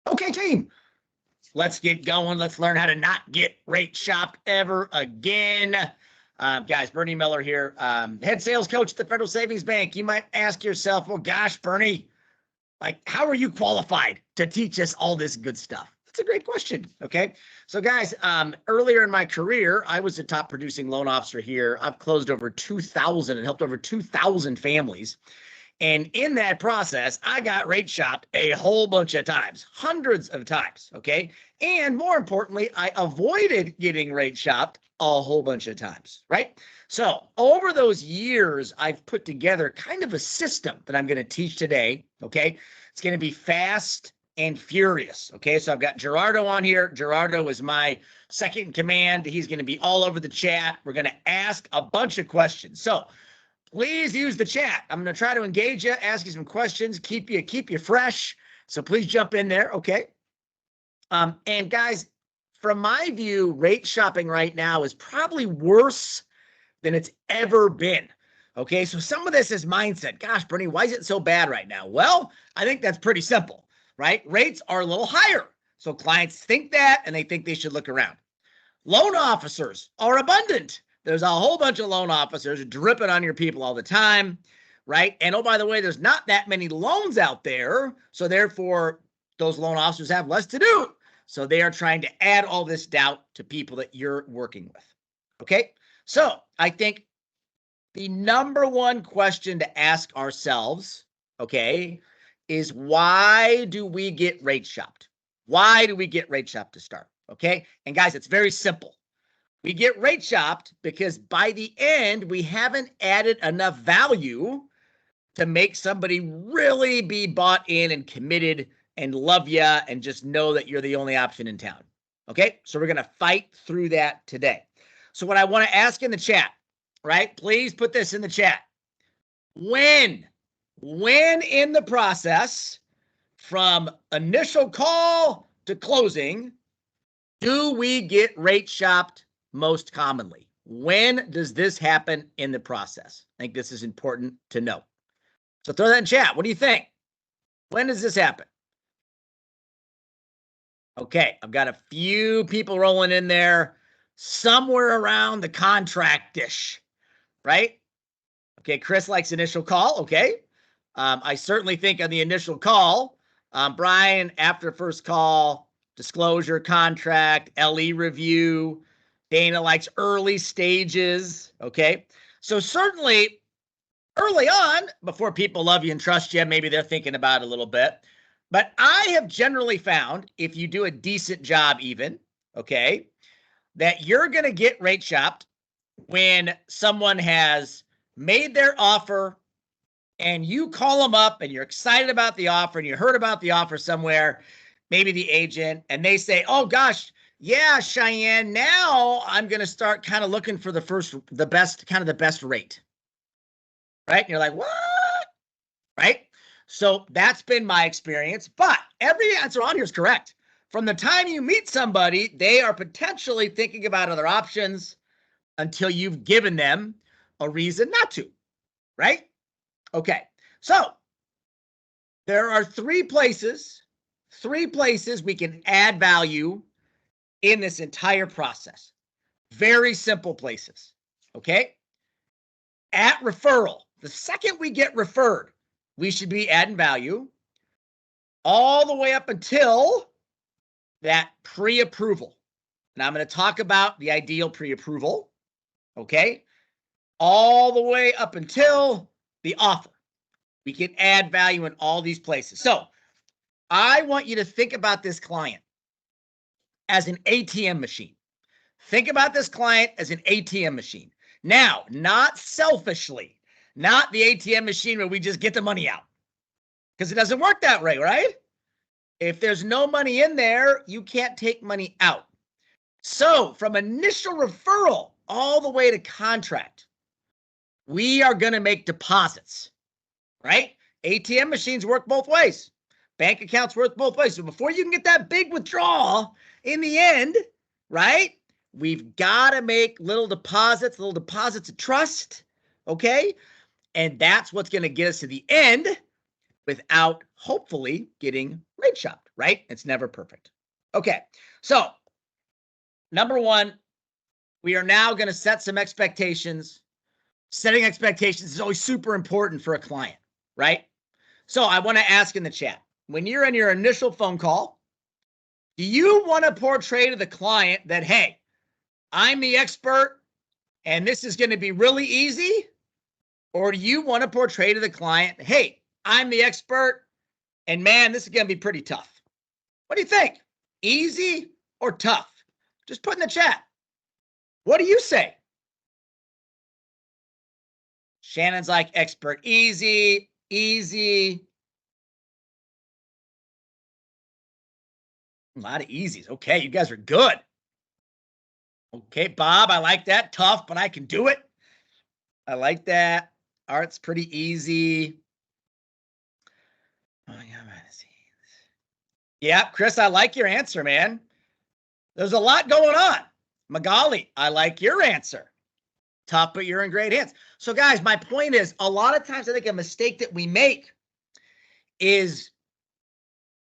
Okay, team, let's get going. Let's learn how to not get rate shopped ever again. Guys, Bernie Miller here, head sales coach at the Federal Savings Bank. You might ask yourself, well, gosh, Bernie, like, how are you qualified to teach us all this good stuff? That's a great question. Okay. So guys, earlier in my career, I was a top producing loan officer here. I've closed over 2,000 and helped over 2,000 families. And in that process, I got rate shopped a whole bunch of times, hundreds of times. Okay. And more importantly, I avoided getting rate shopped a whole bunch of times. Right. So over those years, I've put together kind of a system that I'm going to teach today. Okay. It's going to be fast and furious. Okay. So I've got Gerardo on here. Gerardo is my second in command. He's going to be all over the chat. We're going to ask a bunch of questions. So please use the chat. I'm going to try to engage you, ask you some questions, keep you fresh. So please jump in there. Okay. And guys, from my view, rate shopping right now is probably worse than it's ever been. Okay. So some of this is mindset. Gosh, Bernie, why is it so bad right now? Well, I think that's pretty simple, right? Rates are a little higher. So clients think that, and they think they should look around. Loan officers are abundant. There's a whole bunch of loan officers dripping on your people all the time, right? And oh, by the way, there's not that many loans out there. So therefore, those loan officers have less to do. So they are trying to add all this doubt to people that you're working with. Okay. So I think the number one question to ask ourselves, okay, is why do we get rate shopped? Why do we get rate shopped to start? Okay. And guys, it's very simple. We get rate shopped because by the end, we haven't added enough value to make somebody really be bought in and committed and love you and just know that you're the only option in town. Okay, so we're going to fight through that today. So what I want to ask in the chat, right? Please put this in the chat. When in the process from initial call to closing, do we get rate shopped most commonly? When does this happen in the process? I think this is important to know. So throw that in chat. What do you think? When does this happen? Okay, I've got a few people rolling in there somewhere around the contract-ish, right? Okay, Chris likes initial call. Okay. I certainly think on the initial call, Brian, after first call, disclosure, contract, LE review. Dana likes early stages. Okay. So certainly early on, before people love you and trust you, maybe they're thinking about it a little bit. But I have generally found if you do a decent job even, okay, that you're going to get rate shopped when someone has made their offer and you call them up and you're excited about the offer and you heard about the offer somewhere, maybe the agent, and they say, oh gosh, yeah, Cheyenne, now I'm going to start kind of looking for the best rate. Right? And you're like, what? Right? So that's been my experience, but every answer on here is correct. From the time you meet somebody, they are potentially thinking about other options until you've given them a reason not to, right? Okay, so there are three places we can add value in this entire process. Very simple places, okay? At referral, the second we get referred, we should be adding value all the way up until that pre-approval. And I'm going to talk about the ideal pre-approval, okay? All the way up until the offer. We can add value in all these places. So I want you to think about this client as an ATM machine. Think about this client as an ATM machine. Now, not selfishly, not the ATM machine where we just get the money out, because it doesn't work that way, right? If there's no money in there, you can't take money out. So from initial referral all the way to contract, we are going to make deposits, right? ATM machines work both ways. Bank accounts work both ways. So before you can get that big withdrawal in the end, right, we've got to make little deposits of trust, okay? And that's what's going to get us to the end without hopefully getting rate shopped, right? It's never perfect. Okay, so number one, we are now going to set some expectations. Setting expectations is always super important for a client, right? So I want to ask in the chat, when you're in your initial phone call, do you want to portray to the client that, hey, I'm the expert and this is going to be really easy? Or do you want to portray to the client, hey, I'm the expert and man, this is going to be pretty tough? What do you think? Easy or tough? Just put in the chat. What do you say? Shannon's like expert, easy, easy. A lot of easies. Okay, you guys are good. Okay, Bob, I like that. Tough, but I can do it. I like that. Art's pretty easy. Oh, yeah, yeah, Chris, I like your answer, man. There's a lot going on. Magali, I like your answer. Tough, but you're in great hands. So, guys, my point is, a lot of times I think a mistake that we make is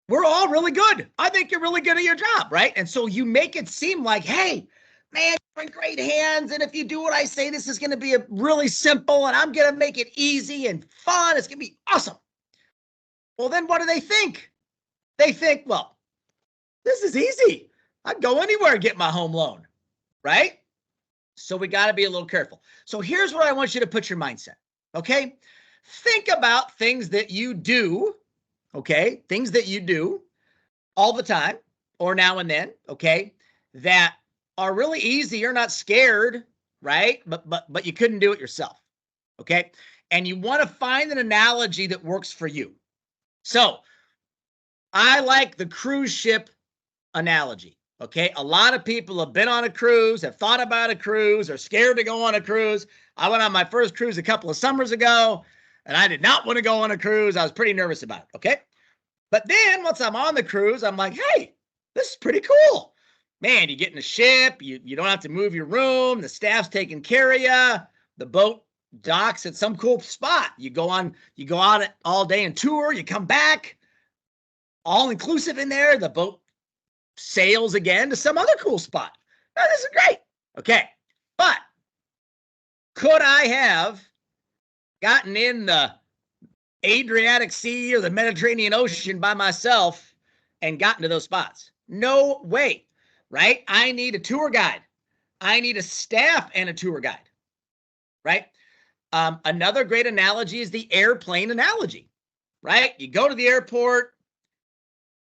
we're all really good. I think you're really good at your job, right? And so you make it seem like, hey, man, you're in great hands. And if you do what I say, this is going to be a really simple and I'm going to make it easy and fun. It's going to be awesome. Well, then what do they think? They think, well, this is easy. I'd go anywhere and get my home loan, right? So we got to be a little careful. So here's what I want you to put your mindset, okay? Think about things that you do, okay? Things that you do all the time or now and then, okay? That are really easy. You're not scared, right? But you couldn't do it yourself, okay? And you want to find an analogy that works for you. So I like the cruise ship analogy. Okay, a lot of people have been on a cruise, have thought about a cruise, are scared to go on a cruise. I went on my first cruise a couple of summers ago, and I did not want to go on a cruise. I was pretty nervous about it, okay? But then once I'm on the cruise, I'm like, hey, this is pretty cool. Man, you get in a ship, you don't have to move your room, the staff's taking care of you, the boat docks at some cool spot. You go out all day and tour, you come back, all inclusive in there, the boat sails again to some other cool spot. Oh, this is great. Okay. But could I have gotten in the Adriatic Sea or the Mediterranean Ocean by myself and gotten to those spots? No way, right? I need a tour guide. I need a staff and a tour guide, right? Another great analogy is the airplane analogy, right? You go to the airport,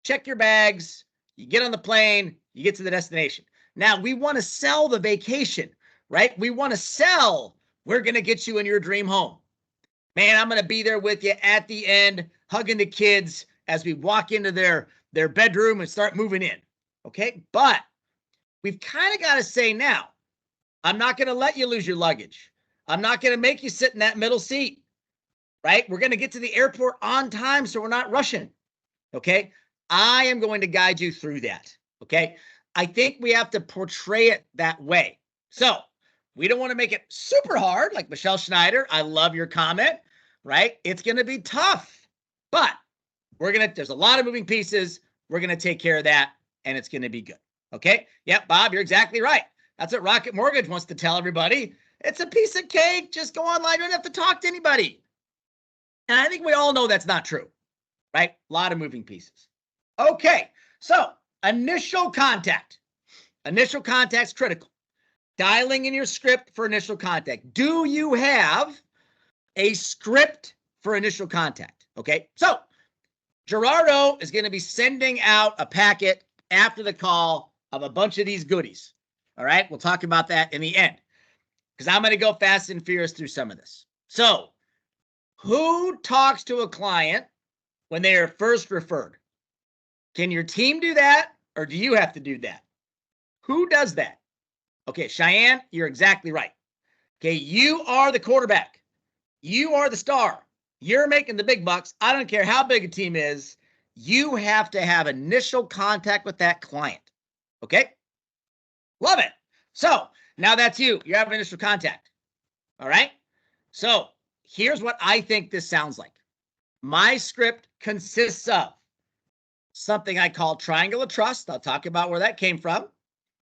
check your bags, you get on the plane, you get to the destination. Now, we want to sell the vacation, right? We want to sell, we're going to get you in your dream home. Man, I'm going to be there with you at the end, hugging the kids as we walk into their bedroom and start moving in, okay? But we've kind of got to say now, I'm not going to let you lose your luggage. I'm not going to make you sit in that middle seat, right? We're going to get to the airport on time so we're not rushing, okay? I am going to guide you through that, okay? I think we have to portray it that way. So we don't want to make it super hard, like Michelle Schneider. I love your comment, right? It's going to be tough, but there's a lot of moving pieces. We're going to take care of that, and it's going to be good, okay? Yep, Bob, you're exactly right. That's what Rocket Mortgage wants to tell everybody. It's a piece of cake. Just go online. You don't have to talk to anybody. And I think we all know that's not true, right? A lot of moving pieces. Okay, so initial contact. Initial contact's critical. Dialing in your script for initial contact. Do you have a script for initial contact? Okay, so Gerardo is going to be sending out a packet after the call of a bunch of these goodies. All right, we'll talk about that in the end because I'm going to go fast and furious through some of this. So, who talks to a client when they are first referred? Can your team do that, or do you have to do that? Who does that? Okay, Cheyenne, you're exactly right. Okay, you are the quarterback. You are the star. You're making the big bucks. I don't care how big a team is. You have to have initial contact with that client. Okay? Love it. So, now that's you. You have initial contact. All right? So, here's what I think this sounds like. my script consists of something I call triangle of trust. I'll talk about where that came from.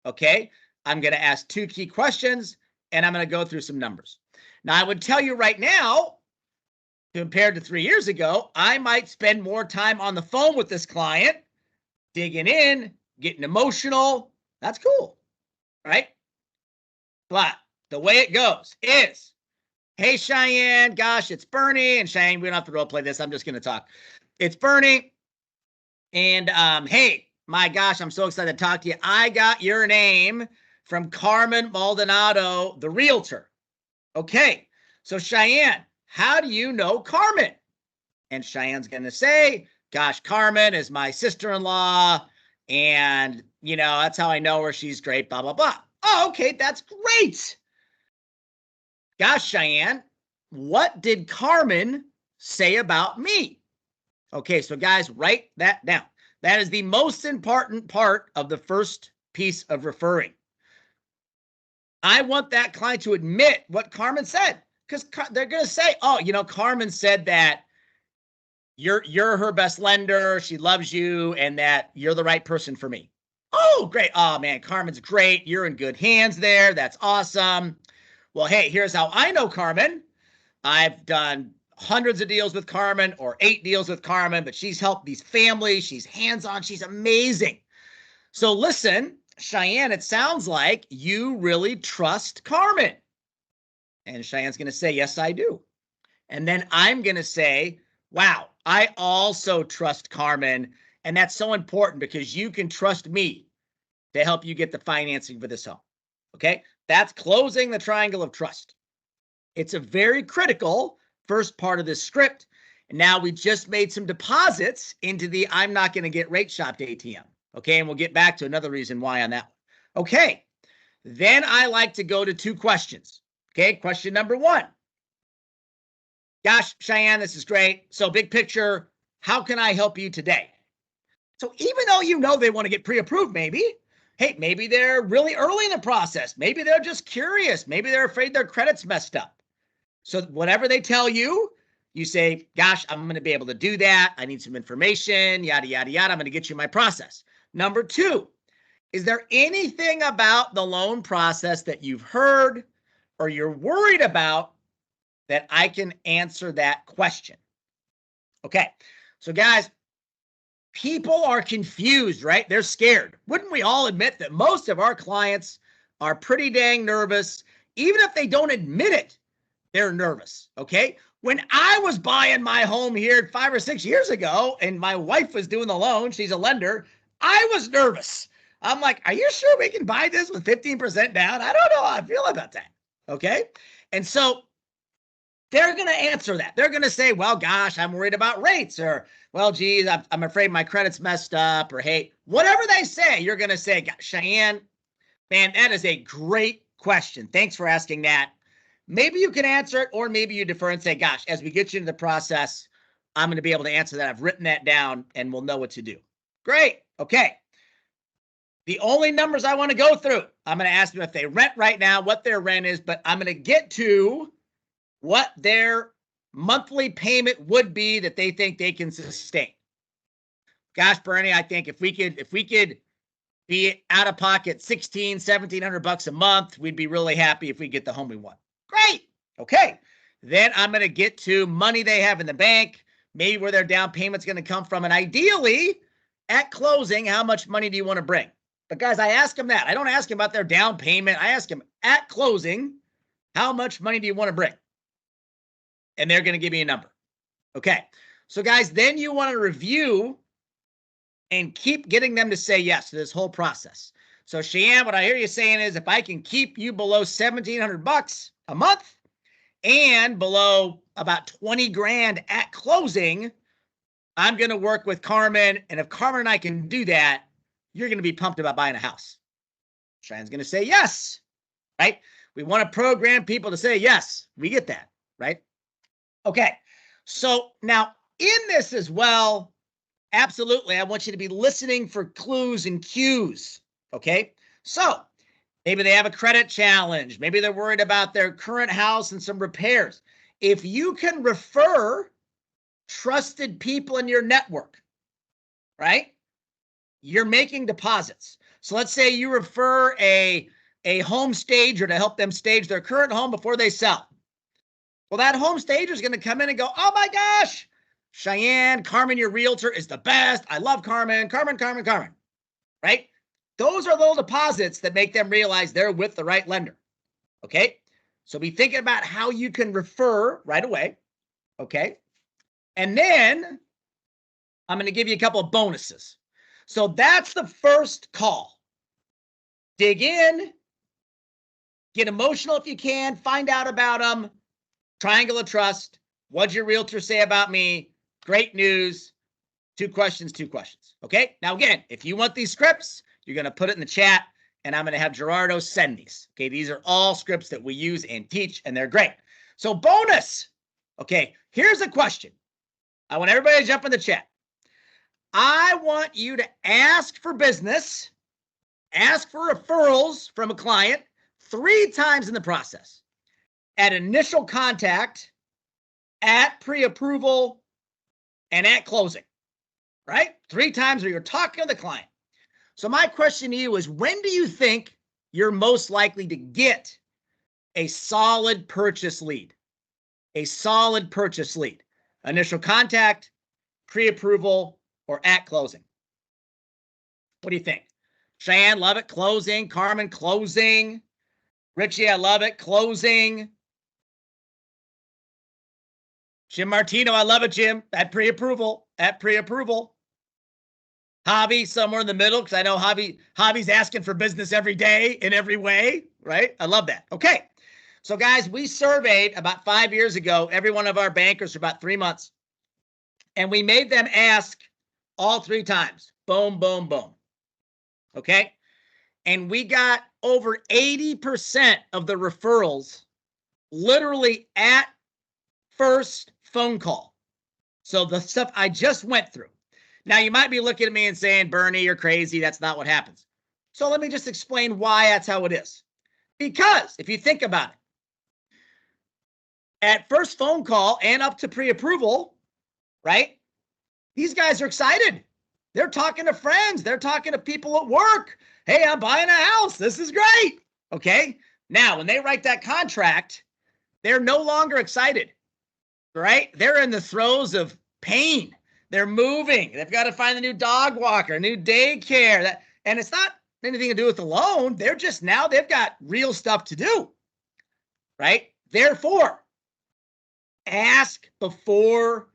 Okay. I'm going to ask 2 key questions and I'm going to go through some numbers. Now, I would tell you right now, compared to 3 years ago, I might spend more time on the phone with this client, digging in, getting emotional. That's cool, right? But the way it goes is, hey, Cheyenne, gosh, it's Bernie. And Cheyenne, we don't have to role play this. I'm just going to talk. It's Bernie. And hey, my gosh, I'm so excited to talk to you. I got your name from Carmen Maldonado, the realtor. Okay, so Cheyenne, how do you know Carmen? And Cheyenne's going to say, gosh, Carmen is my sister-in-law. And, you know, that's how I know her. She's great, blah, blah, blah. Oh, okay, that's great. Gosh, Cheyenne, what did Carmen say about me? Okay, so guys, write that down. That is the most important part of the first piece of referring. I want that client to admit what Carmen said, because they're going to say, oh, you know, Carmen said that you're her best lender, she loves you, and that you're the right person for me. Oh, great. Oh, man, Carmen's great. You're in good hands there. That's awesome. Well, hey, here's how I know Carmen. I've done hundreds of deals with Carmen or 8 deals with Carmen, but she's helped these families. She's hands-on. She's amazing. So listen, Cheyenne, it sounds like you really trust Carmen. And Cheyenne's going to say, yes, I do. And then I'm going to say, wow, I also trust Carmen. And that's so important because you can trust me to help you get the financing for this home. Okay, that's closing the triangle of trust. It's a very critical first part of this script. And now we just made some deposits into the I'm not going to get rate shopped ATM. Okay, and we'll get back to another reason why on that one. Okay, then I like to go to 2 questions. Okay, question number 1. Gosh, Cheyenne, this is great. So big picture, how can I help you today? So even though you know they want to get pre-approved, maybe, hey, maybe they're really early in the process. Maybe they're just curious. Maybe they're afraid their credit's messed up. So whatever they tell you, you say, gosh, I'm going to be able to do that. I need some information, yada, yada, yada. I'm going to get you my process. Number 2, is there anything about the loan process that you've heard or you're worried about that I can answer that question? Okay, so guys, people are confused, right? They're scared. Wouldn't we all admit that most of our clients are pretty dang nervous? Even if they don't admit it, they're nervous, okay? When I was buying my home here 5 or 6 years ago and my wife was doing the loan, she's a lender, I was nervous. I'm like, are you sure we can buy this with 15% down? I don't know how I feel about that, okay? And so they're going to answer that. They're going to say, well, gosh, I'm worried about rates, or, well, geez, I'm afraid my credit's messed up, or, hey, whatever they say, you're going to say, Cheyenne, man, that is a great question. Thanks for asking that. Maybe you can answer it, or maybe you defer and say, gosh, as we get you into the process, I'm going to be able to answer that. I've written that down and we'll know what to do. Great. Okay. The only numbers I want to go through, I'm going to ask them if they rent right now, what their rent is, but I'm going to get to what their monthly payment would be that they think they can sustain. Gosh, Bernie, I think if we could be out of pocket $1,700 a month, we'd be really happy if we get the home we want. Great. Okay. Then I'm going to get to money they have in the bank, maybe where their down payment's going to come from. And ideally, at closing, how much money do you want to bring? But guys, I ask them that. I don't ask them about their down payment. I ask them at closing, how much money do you want to bring? And they're going to give me a number. Okay. So guys, then you want to review and keep getting them to say yes to this whole process. So Cheyenne, what I hear you saying is if I can keep you below $1,700 a month and below about 20 grand at closing, I'm going to work with Carmen. And if Carmen and I can do that, you're going to be pumped about buying a house. Cheyenne's going to say yes, right? We want to program people to say yes. We get that, right? Okay. So now in this as well, absolutely, I want you to be listening for clues and cues. Okay. So maybe they have a credit challenge. Maybe they're worried about their current house and some repairs. If you can refer trusted people in your network, right? You're making deposits. So let's say you refer a home stager to help them stage their current home before they sell. Well, that home stager is going to come in and go, oh my gosh, Cheyenne, Carmen, your realtor is the best. I love Carmen, right? Those are little deposits that make them realize they're with the right lender. Okay. So be thinking about how you can refer right away. Okay. And then I'm going to give you a couple of bonuses. So that's the first call. Dig in, get emotional if you can, find out about them. Triangle of trust. What'd your realtor say about me? Great news. 2 questions. Okay. Now, again, if you want these scripts, you're going to put it in the chat and I'm going to have Gerardo send these. Okay. These are all scripts that we use and teach and they're great. So bonus. Okay. Here's a question. I want everybody to jump in the chat. I want you to ask for business, ask for referrals from a client 3 times in the process. At initial contact, at pre-approval, and at closing, right? 3 times where you're talking to the client. So my question to you is, when do you think you're most likely to get a solid purchase lead? A solid purchase lead. Initial contact, pre-approval, or at closing? What do you think? Cheyenne, love it. Closing. Carmen, closing. Richie, I love it. Closing. Jim Martino, I love it, Jim. At pre-approval. At pre-approval. Javi, somewhere in the middle, because I know Javi's asking for business every day in every way, right? I love that. Okay. So, guys, we surveyed about 5 years ago every one of our bankers for about 3 months. And we made them ask all 3 times. Boom, boom, boom. Okay. And we got over 80% of the referrals literally at first phone call. So the stuff I just went through. Now you might be looking at me and saying, Bernie, you're crazy. That's not what happens. So let me just explain why that's how it is. Because if you think about it, at first phone call and up to pre-approval, right? These guys are excited. They're talking to friends. They're talking to people at work. Hey, I'm buying a house. This is great. Okay. Now, when they write that contract, they're no longer excited, right? They're in the throes of pain. They're moving. They've got to find a new dog walker, a new daycare. And it's not anything to do with the loan. They're just now they've got real stuff to do, right? Therefore, ask before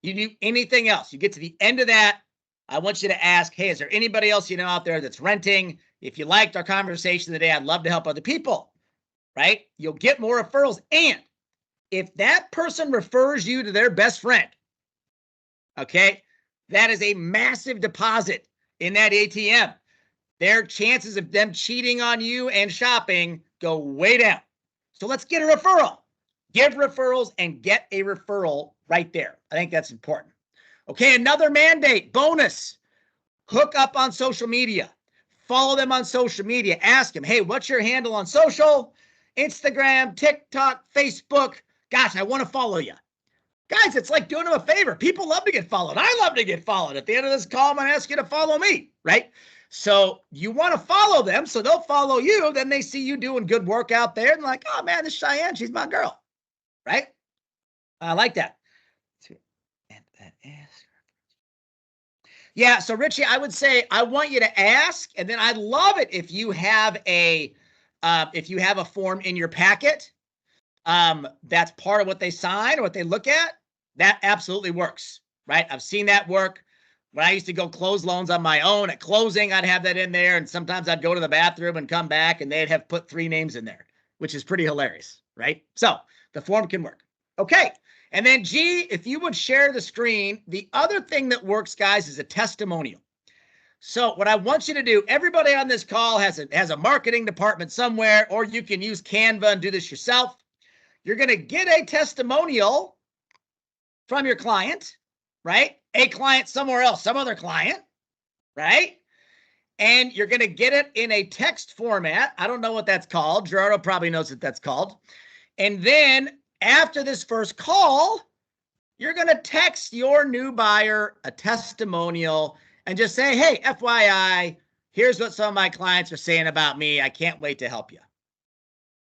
you do anything else. You get to the end of that, I want you to ask, hey, is there anybody else you know out there that's renting? If you liked our conversation today, I'd love to help other people, right? You'll get more referrals. And if that person refers you to their best friend, okay, that is a massive deposit in that ATM. Their chances of them cheating on you and shopping go way down. So let's get a referral. Give referrals and get a referral right there. I think that's important. Okay, another mandate, bonus. Hook up on social media. Follow them on social media. Ask them, hey, what's your handle on social? Instagram, TikTok, Facebook. Gosh, I want to follow you. Guys, it's like doing them a favor. People love to get followed. I love to get followed. At the end of this call, I'm going to ask you to follow me, right? So you want to follow them so they'll follow you. Then they see you doing good work out there and like, oh, man, this Cheyenne, she's my girl, right? I like that. Yeah, so Richie, I would say I want you to ask, and then I'd love it if you have a form in your packet. That's part of what they sign or what they look at. That absolutely works, right? I've seen that work. When I used to go close loans on my own at closing, I'd have that in there, and sometimes I'd go to the bathroom and come back, and they'd have put 3 names in there, which is pretty hilarious, right? So the form can work. Okay. And then G, if you would share the screen, the other thing that works, guys, is a testimonial. So what I want you to do, everybody on this call has a marketing department somewhere, or you can use Canva and do this yourself. You're going to get a testimonial from your client, right? A client somewhere else, some other client, right? And you're going to get it in a text format. I don't know what that's called. Gerardo probably knows what that's called. And then after this first call, you're going to text your new buyer a testimonial and just say, hey, FYI, here's what some of my clients are saying about me. I can't wait to help you.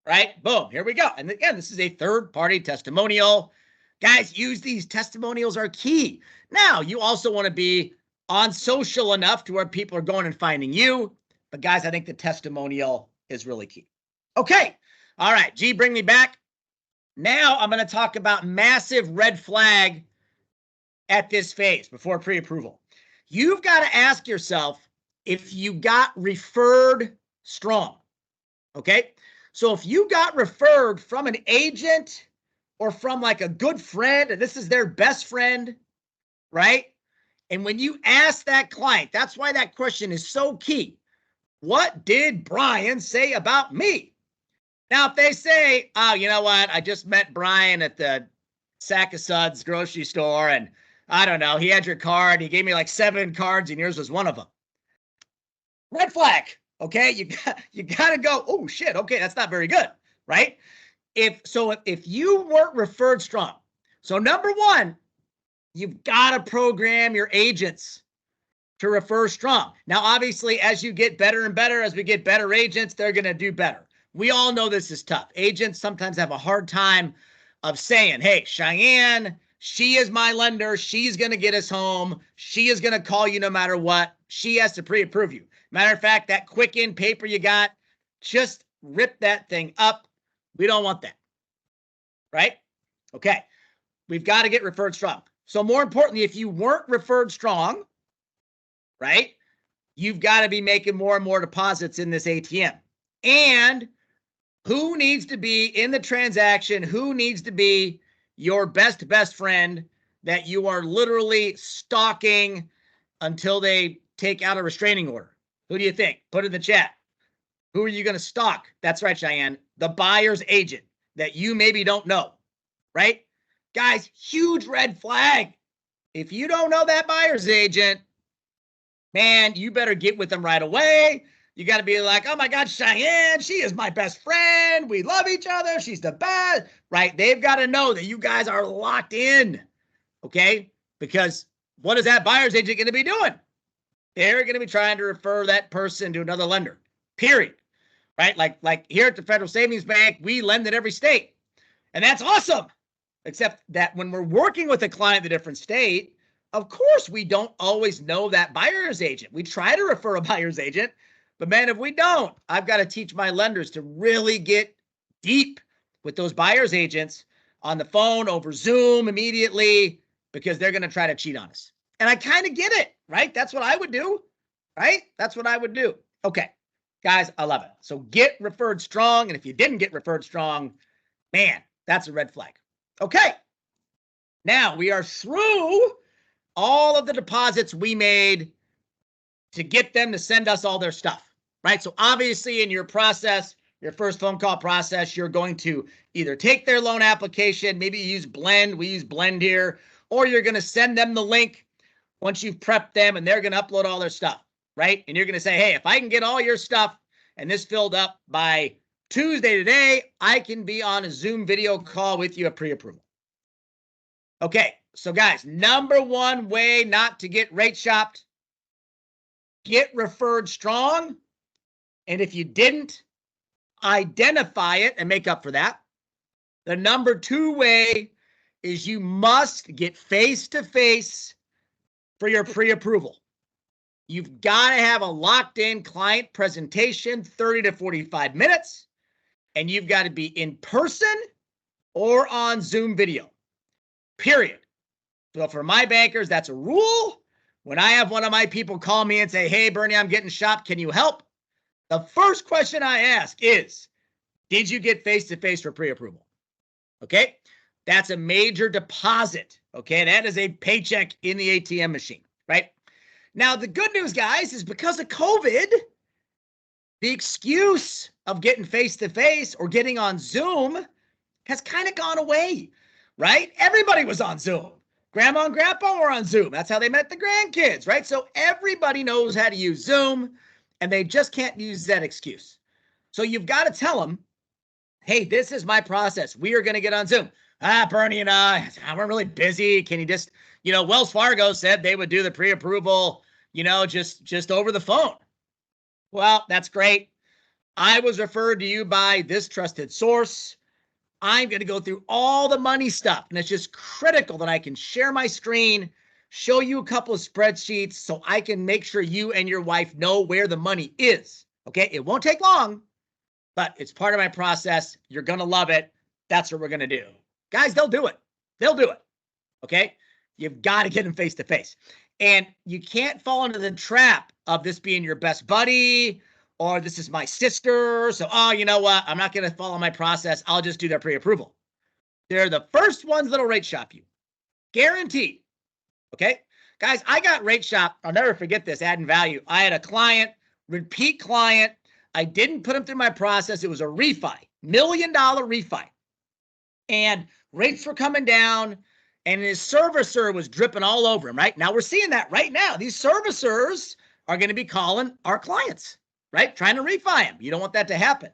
Right? Boom, here we go. And again, this is a third-party testimonial. Guys, use these. Testimonials are key. Now, you also want to be on social enough to where people are going and finding you. But guys, I think the testimonial is really key. Okay. All right. G, bring me back. Now I'm going to talk about massive red flag at this phase before pre-approval. You've got to ask yourself if you got referred strong. Okay. So if you got referred from an agent or from like a good friend, and this is their best friend, right? And when you ask that client, that's why that question is so key. What did Brian say about me? Now, if they say, oh, you know what? I just met Brian at the Sack of Suds grocery store, and I don't know, he had your card. He gave me like 7 cards, and yours was one of them. Red flag. Okay, you got to go, oh shit, okay, that's not very good, right? If you weren't referred strong. So number one, you've got to program your agents to refer strong. Now, obviously, as you get better and better, as we get better agents, they're going to do better. We all know this is tough. Agents sometimes have a hard time of saying, hey, Cheyenne, she is my lender. She's going to get us home. She is going to call you no matter what. She has to pre-approve you. Matter of fact, that Quicken paper you got, just rip that thing up. We don't want that. Right? Okay. We've got to get referred strong. So more importantly, if you weren't referred strong, right, you've got to be making more and more deposits in this ATM. And who needs to be in the transaction? Who needs to be your best friend that you are literally stalking until they take out a restraining order? Who do you think? Put in the chat. Who are you going to stalk? That's right, Cheyenne. The buyer's agent that you maybe don't know, right? Guys, huge red flag. If you don't know that buyer's agent, man, you better get with them right away. You got to be like, oh my God, Cheyenne, she is my best friend. We love each other. She's the best, right? They've got to know that you guys are locked in, okay? Because what is that buyer's agent going to be doing? They're going to be trying to refer that person to another lender, period, right? Like here at the Federal Savings Bank, we lend in every state, and that's awesome. Except that when we're working with a client in a different state, of course, we don't always know that buyer's agent. We try to refer a buyer's agent, but man, if we don't, I've got to teach my lenders to really get deep with those buyer's agents on the phone, over Zoom immediately, because they're going to try to cheat on us. And I kind of get it, right? That's what I would do, right? That's what I would do. Okay, guys, I love it. So get referred strong. And if you didn't get referred strong, man, that's a red flag. Okay, now we are through all of the deposits we made to get them to send us all their stuff, right? So obviously in your process, your first phone call process, you're going to either take their loan application, maybe you use Blend, we use Blend here, or you're going to send them the link once you've prepped them and they're going to upload all their stuff, right? And you're going to say, hey, if I can get all your stuff and this filled up by Tuesday today, I can be on a Zoom video call with you at pre-approval. Okay, so guys, number one way not to get rate shopped, get referred strong. And if you didn't, identify it and make up for that. The number two way is you must get face-to-face for your pre-approval. You've got to have a locked-in client presentation, 30 to 45 minutes, and you've got to be in person or on Zoom video, period. So for my bankers, that's a rule. When I have one of my people call me and say, hey, Bernie, I'm getting shopped, can you help? The first question I ask is, did you get face-to-face for pre-approval? Okay, that's a major deposit. Okay, that is a paycheck in the ATM machine, right? Now, the good news, guys, is because of COVID, the excuse of getting face-to-face or getting on Zoom has kind of gone away, right? Everybody was on Zoom. Grandma and grandpa were on Zoom. That's how they met the grandkids, right? So everybody knows how to use Zoom, and they just can't use that excuse. So you've got to tell them, hey, this is my process. We are going to get on Zoom. Bernie and we're really busy. Can you just, Wells Fargo said they would do the pre-approval, just over the phone. Well, that's great. I was referred to you by this trusted source. I'm going to go through all the money stuff, and it's just critical that I can share my screen, show you a couple of spreadsheets so I can make sure you and your wife know where the money is. Okay, it won't take long, but it's part of my process. You're going to love it. That's what we're going to do. Guys, they'll do it. They'll do it. Okay, you've got to get them face to face. And you can't fall into the trap of this being your best buddy, or this is my sister. So, you know what? I'm not going to follow my process. I'll just do their pre-approval. They're the first ones that'll rate shop you. Guaranteed. Okay? Guys, I got rate shop. I'll never forget this, adding value. I had a client, repeat client. I didn't put him through my process. It was a refi, $1 million refi. And rates were coming down, and his servicer was dripping all over him, right? Now we're seeing that right now. These servicers are going to be calling our clients, right? Trying to refi him. You don't want that to happen.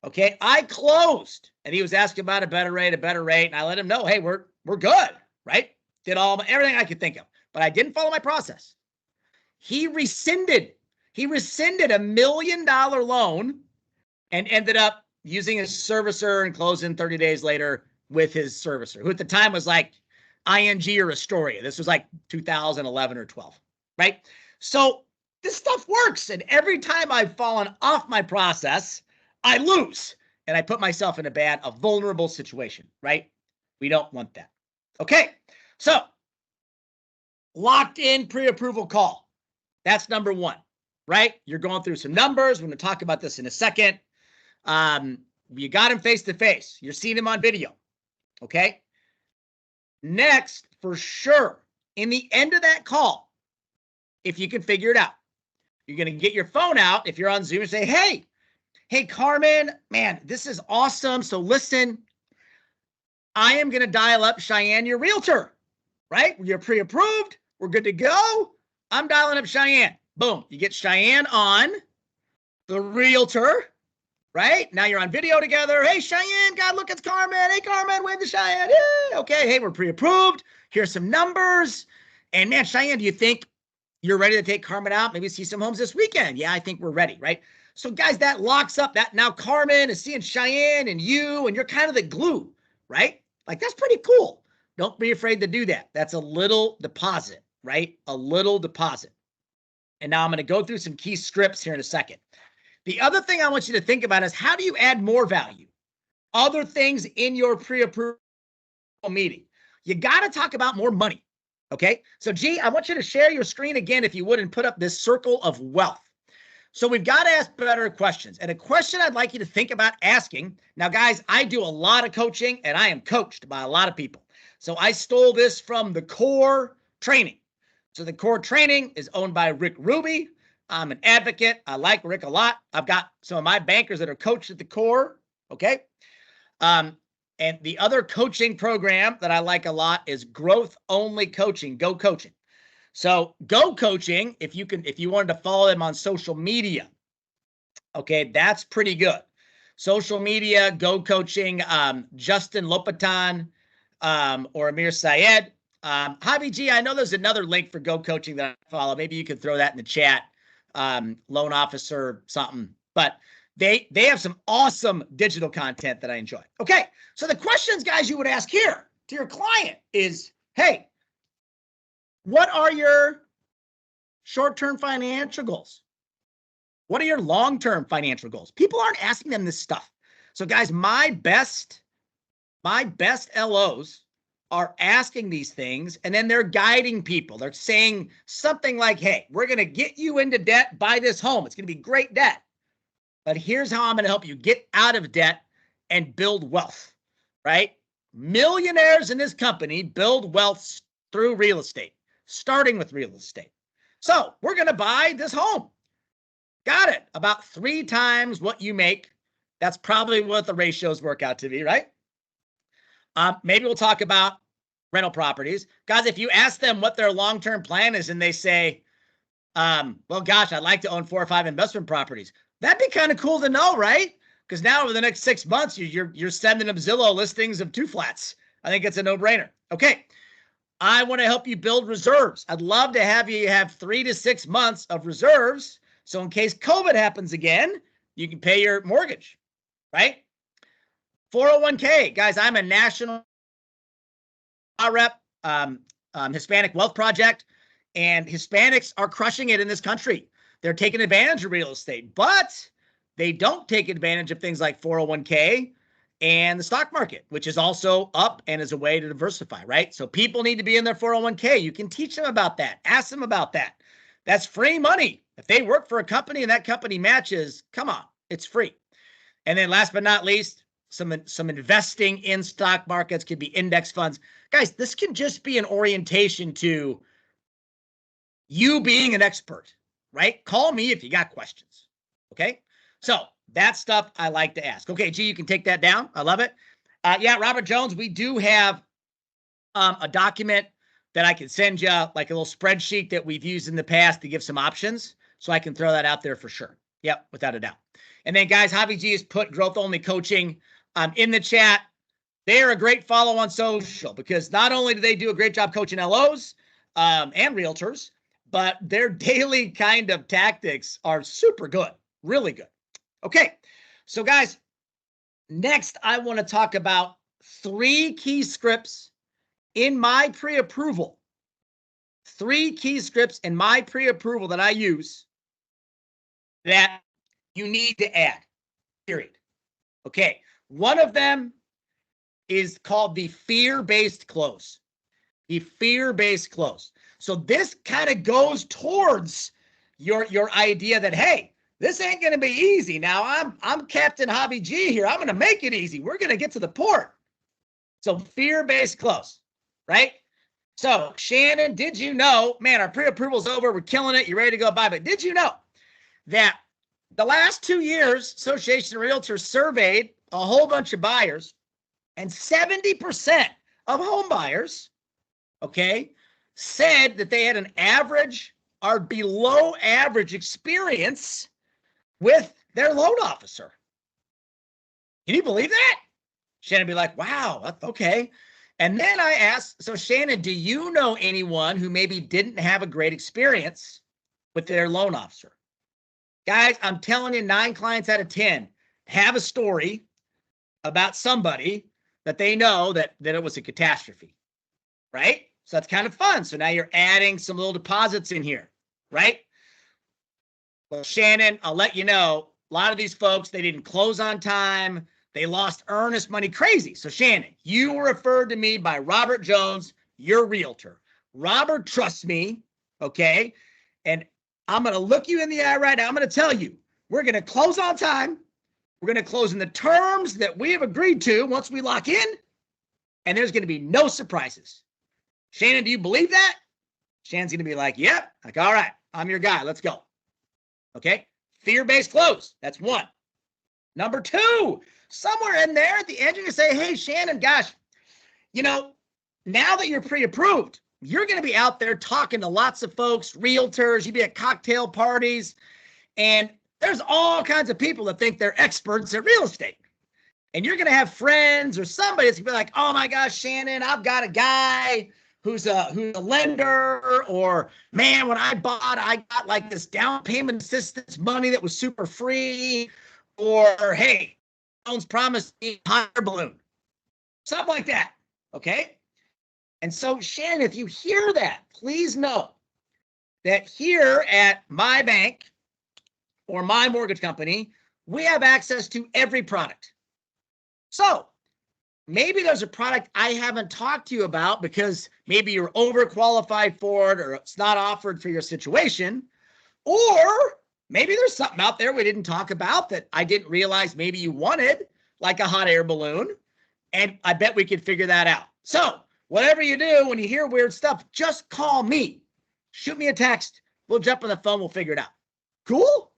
Okay, I closed, and he was asking about a better rate, and I let him know, hey, we're good, right? Did everything I could think of, but I didn't follow my process. He rescinded a $1 million loan and ended up using his servicer and closing 30 days later with his servicer, who at the time was like ING or Astoria. This was like 2011 or 12, right? So this stuff works. And every time I've fallen off my process, I lose. And I put myself in a vulnerable situation, right? We don't want that. Okay. So locked in pre-approval call. That's number one, right? You're going through some numbers. We're going to talk about this in a second. You got him face to face. You're seeing him on video. Okay. Next, for sure, in the end of that call, if you can figure it out, you're going to get your phone out if you're on Zoom and say, hey, Carmen, man, this is awesome. So listen, I am going to dial up Cheyenne, your realtor, right? You're pre-approved. We're good to go. I'm dialing up Cheyenne. Boom. You get Cheyenne on, the realtor, right? Now you're on video together. Hey, Cheyenne, God, look, it's Carmen. Hey, Carmen, wave to Cheyenne. Yeah. Okay. Hey, we're pre-approved. Here's some numbers. And man, Cheyenne, do you think you're ready to take Carmen out? Maybe see some homes this weekend. Yeah, I think we're ready, right? So guys, that locks up that now Carmen is seeing Cheyenne and you, and you're kind of the glue, right? Like, that's pretty cool. Don't be afraid to do that. That's a little deposit, right? A little deposit. And now I'm going to go through some key scripts here in a second. The other thing I want you to think about is, how do you add more value? Other things in your pre-approval meeting. You got to talk about more money. Okay. So G, I want you to share your screen again, if you would, and put up this circle of wealth. So we've got to ask better questions. And a question I'd like you to think about asking. Now, guys, I do a lot of coaching, and I am coached by a lot of people. So I stole this from the Core Training. So the Core Training is owned by Rick Ruby. I'm an advocate. I like Rick a lot. I've got some of my bankers that are coached at the Core. Okay. And the other coaching program that I like a lot is Growth Only Coaching, Go Coaching. So Go Coaching, if you wanted to follow them on social media, okay, that's pretty good. Social media, Go Coaching, Justin Lopatin, or Amir Syed. Javi G, I know there's another link for Go Coaching that I follow. Maybe you could throw that in the chat, loan officer, something. But they have some awesome digital content that I enjoy. Okay, so the questions, guys, you would ask here to your client is, hey, what are your short-term financial goals? What are your long-term financial goals? People aren't asking them this stuff. So guys, my best LOs are asking these things, and then they're guiding people. They're saying something like, hey, we're going to get you into debt, buy this home. It's going to be great debt. But here's how I'm going to help you get out of debt and build wealth, right? Millionaires in this company build wealth through real estate, starting with real estate. So we're going to buy this home. Got it. About 3 times what you make. That's probably what the ratios work out to be, right? Maybe we'll talk about rental properties. Guys, if you ask them what their long-term plan is and they say, well, gosh, I'd like to own 4 or 5 investment properties. That'd be kind of cool to know, right? Because now over the next 6 months, you're sending them Zillow listings of 2 flats, I think it's a no-brainer. Okay. I want to help you build reserves. I'd love to have you have 3 to 6 months of reserves. So in case COVID happens again, you can pay your mortgage, right? 401k, guys, I'm a national rep, Hispanic Wealth Project, and Hispanics are crushing it in this country. They're taking advantage of real estate, but they don't take advantage of things like 401k and the stock market, which is also up and is a way to diversify, right? So people need to be in their 401k. You can teach them about that. Ask them about that. That's free money. If they work for a company and that company matches, come on, it's free. And then last but not least, some investing in stock markets, could be index funds. Guys, this can just be an orientation to you being an expert, right? Call me if you got questions, okay? So that stuff I like to ask. Okay, G, you can take that down. I love it. Yeah, Robert Jones, we do have a document that I can send you, like a little spreadsheet that we've used in the past to give some options. So I can throw that out there for sure. Yep, without a doubt. And then, guys, Javi G has put Growth Only Coaching in the chat. They're a great follow on social because not only do they do a great job coaching LOs and realtors, but their daily kind of tactics are super good, really good. Okay, so guys, next I want to talk about 3 key scripts in my pre-approval. 3 key scripts in my pre-approval that I use that you need to add, period. Okay, one of them is called the fear-based close. The fear-based close. So this kind of goes towards your idea that, hey, this ain't going to be easy. Now, I'm Captain Javi G here. I'm going to make it easy. We're going to get to the port. So fear-based close, right? So Shannon, did you know, man, our pre-approval's over. We're killing it. You're ready to go buy. But did you know that the last 2 years, Association of Realtors surveyed a whole bunch of buyers, and 70% of home buyers, okay, said that they had an average or below average experience with their loan officer. Can you believe that? Shannon be like, wow, okay. And then I asked, so Shannon, do you know anyone who maybe didn't have a great experience with their loan officer? Guys, I'm telling you, 9 clients out of 10 have a story about somebody that they know that it was a catastrophe, right? So that's kind of fun. So now you're adding some little deposits in here, right? Well, Shannon, I'll let you know, a lot of these folks, they didn't close on time. They lost earnest money, crazy. So Shannon, you were referred to me by Robert Jones, your realtor. Robert trusts me, okay? And I'm going to look you in the eye right now. I'm going to tell you, we're going to close on time. We're going to close in the terms that we have agreed to once we lock in, and there's going to be no surprises. Shannon, do you believe that? Shannon's going to be like, yep. Like, all right, I'm your guy. Let's go. Okay? Fear-based close. That's 1. Number 2, somewhere in there at the end, you're going to say, hey, Shannon, gosh, you know, now that you're pre-approved, you're going to be out there talking to lots of folks, realtors, you'd be at cocktail parties, and there's all kinds of people that think they're experts at real estate. And you're going to have friends or somebody that's going to be like, oh my gosh, Shannon, I've got a guy who's a lender, or man, when I bought, I got like this down payment assistance money that was super free, or hey, Jones promised me a hot air balloon, something like that. Okay. And so Shannon, if you hear that, please know that here at my bank or my mortgage company, we have access to every product. So maybe there's a product I haven't talked to you about because maybe you're overqualified for it or it's not offered for your situation. Or maybe there's something out there we didn't talk about that I didn't realize maybe you wanted, like a hot air balloon. And I bet we could figure that out. So whatever you do, when you hear weird stuff, just call me. Shoot me a text. We'll jump on the phone. We'll figure it out. Cool?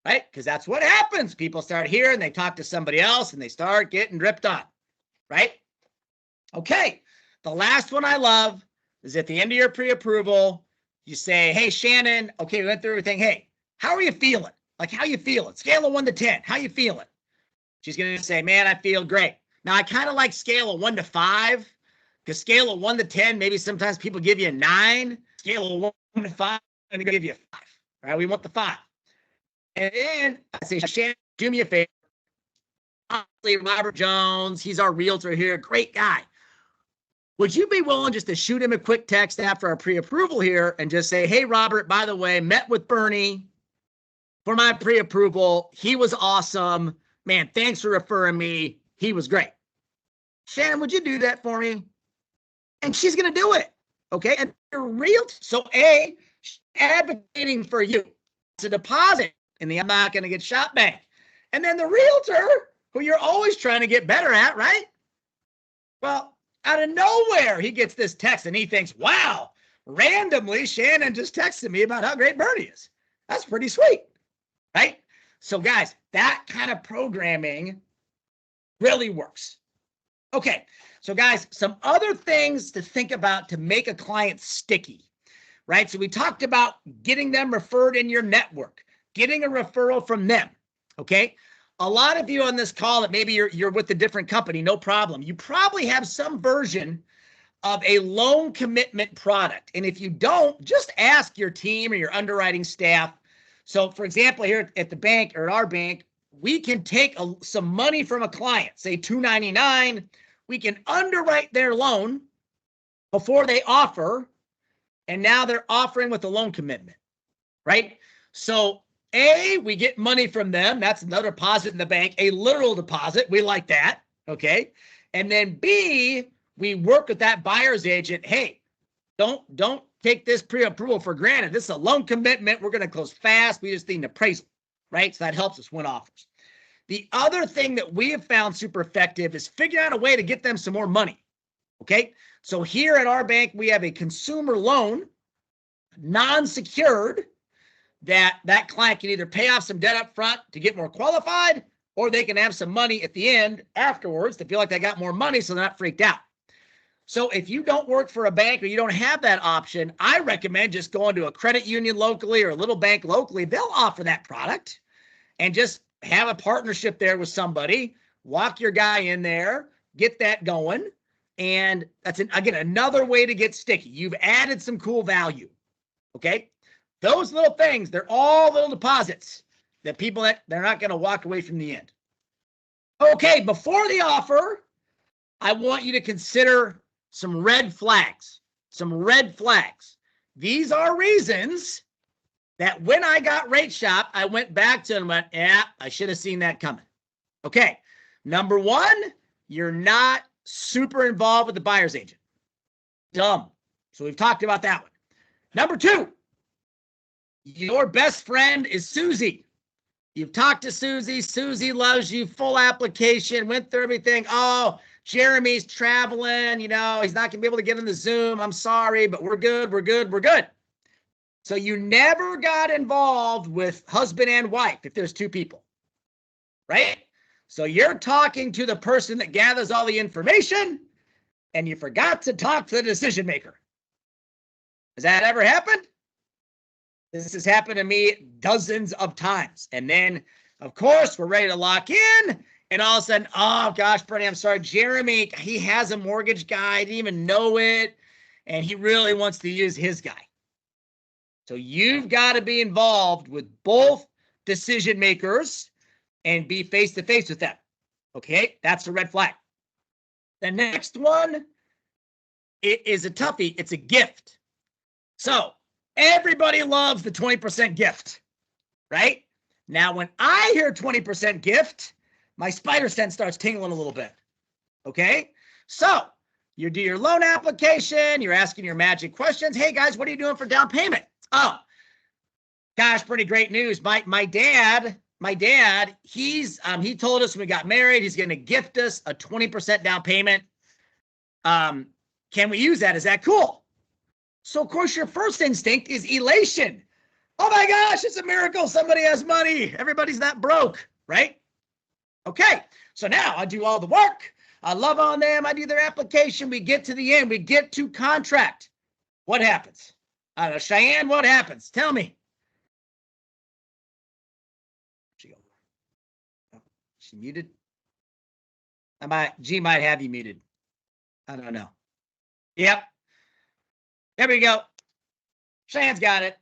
Right? Because that's what happens. People start hearing, they talk to somebody else, and they start getting ripped on. Right? Okay. The last one I love is at the end of your pre-approval, you say, hey, Shannon, okay, we went through everything. Hey, how are you feeling? Like, how you feeling? Scale of 1 to 10. How you feeling? She's going to say, man, I feel great. Now, I kind of like scale of 1 to 5, because scale of 1 to 10, maybe sometimes people give you a 9. Scale of 1 to 5, I'm going to give you a 5. All right, we want the 5. And then I say, Shannon, do me a favor. Honestly, Robert Jones, he's our realtor here. Great guy. Would you be willing just to shoot him a quick text after our pre-approval here and just say, hey, Robert, by the way, met with Bernie for my pre-approval. He was awesome. Man, thanks for referring me. He was great. Shannon, would you do that for me? And she's going to do it. Okay. And you're real. So A, advocating for you. It's a deposit in the I'm not going to get shop bank. And then the realtor, who you're always trying to get better at, right? Well, out of nowhere, he gets this text and he thinks, wow, randomly, Shannon just texted me about how great Bernie is. That's pretty sweet, right? So guys, that kind of programming really works. Okay, so guys, some other things to think about to make a client sticky, right? So we talked about getting them referred in your network, getting a referral from them, okay? A lot of you on this call that maybe you're with a different company, no problem. You probably have some version of a loan commitment product. And if you don't, just ask your team or your underwriting staff. So for example, here at the bank or at our bank, we can take some money from a client, say $299. We can underwrite their loan before they offer. And now they're offering with a loan commitment, right? So A, we get money from them. That's another deposit in the bank, a literal deposit. We like that, okay? And then B, we work with that buyer's agent. Hey, don't take this pre-approval for granted. This is a loan commitment. We're going to close fast. We just need an appraisal, right? So that helps us win offers. The other thing that we have found super effective is figuring out a way to get them some more money, okay? So here at our bank, we have a consumer loan, non-secured, that client can either pay off some debt up front to get more qualified, or they can have some money at the end afterwards to feel like they got more money so they're not freaked out. So if you don't work for a bank or you don't have that option, I recommend just going to a credit union locally or a little bank locally. They'll offer that product and just have a partnership there with somebody, walk your guy in there, get that going. And that's, again, another way to get sticky. You've added some cool value, okay? Those little things, they're all little deposits that people that they're not going to walk away from the end. Okay, before the offer, I want you to consider some red flags. Some red flags. These are reasons that when I got Rate Shop, I went back to it and went, yeah, I should have seen that coming. Okay, number one, you're not super involved with the buyer's agent. Dumb. So we've talked about that one. Number two, your best friend is Susie. You've talked to Susie. Susie loves you. Full application. Went through everything. Oh, Jeremy's traveling. You know, he's not going to be able to get in the Zoom. I'm sorry, but we're good. We're good. We're good. So you never got involved with husband and wife if there's two people, right? So you're talking to the person that gathers all the information and you forgot to talk to the decision maker. Has that ever happened? This has happened to me dozens of times. And then, of course, we're ready to lock in. And all of a sudden, oh, gosh, Bernie, I'm sorry. Jeremy, he has a mortgage guy. I didn't even know it. And he really wants to use his guy. So you've got to be involved with both decision makers and be face-to-face with them. Okay, that's a red flag. The next one, it is a toughie. It's a gift. So everybody loves the 20% gift, right? Now, when I hear 20% gift, my spider sense starts tingling a little bit, okay? So you do your loan application, you're asking your magic questions. Hey, guys, what are you doing for down payment? Oh, gosh, pretty great news. My dad, he told us when we got married, he's going to gift us a 20% down payment. Can we use that? Is that cool? So, of course, your first instinct is elation. Oh, my gosh, it's a miracle. Somebody has money. Everybody's not broke, right? Okay, so now I do all the work. I love on them. I do their application. We get to the end. We get to contract. What happens? I don't know. Cheyenne, what happens? Tell me. She muted. G might have you muted. I don't know. Yep. There we go. Shan's got it.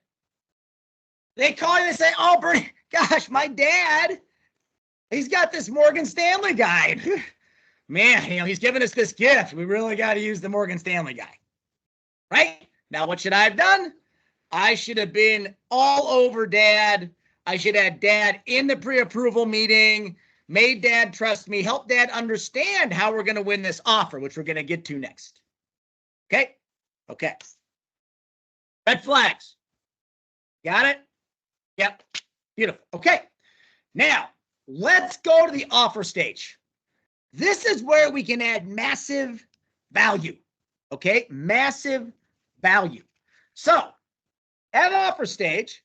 They call you and say, oh, Bernie, gosh, my dad, he's got this Morgan Stanley guy. Man, he's giving us this gift. We really got to use the Morgan Stanley guy. Right? Now, what should I have done? I should have been all over dad. I should have had dad in the pre-approval meeting, made dad trust me, help dad understand how we're going to win this offer, which we're going to get to next. Okay? Okay. Red flags. Got it? Yep. Beautiful. Okay. Now, let's go to the offer stage. This is where we can add massive value. Okay? Massive value. So, at offer stage,